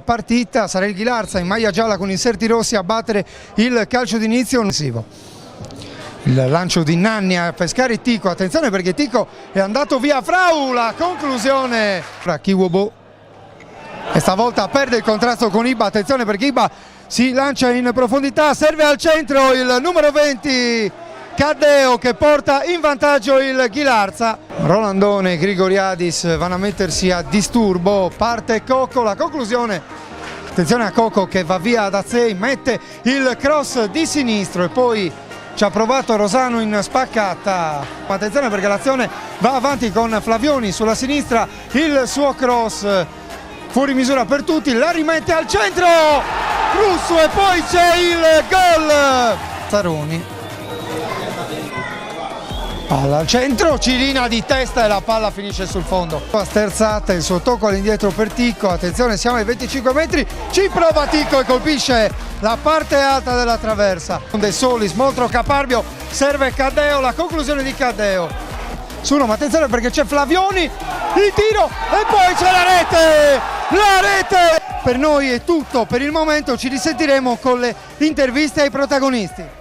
partita. Sarà il Ghilarza in maglia gialla con inserti rossi a battere il calcio d'inizio. Il lancio di Nanni a pescare Tico, attenzione perché Tico è andato via Frau, la conclusione. Kiwobo e stavolta perde il contrasto con Iba, attenzione perché Iba si lancia in profondità, serve al centro il numero 20 Caddeo che porta in vantaggio il Ghilarza. Rolandone e Grigoriadis vanno a mettersi a disturbo, parte Cocco, la conclusione. Attenzione a Cocco che va via da Zey, mette il cross di sinistro e poi ci ha provato Rosano in spaccata. Attenzione perché l'azione va avanti con Flavioni sulla sinistra, il suo cross fuori misura per tutti, la rimette al centro, Russo e poi c'è il gol. Saroni. Palla al centro, Cilina di testa e la palla finisce sul fondo. Sterzata, il suo tocco all'indietro per Ticco, attenzione siamo ai 25 metri, ci prova Ticco e colpisce la parte alta della traversa. De Solis, molto caparbio, serve Caddeo, la conclusione di Caddeo. Su ma attenzione perché c'è Flavioni, il tiro e poi c'è la rete! La rete! Per noi è tutto, per il momento ci risentiremo con le interviste ai protagonisti.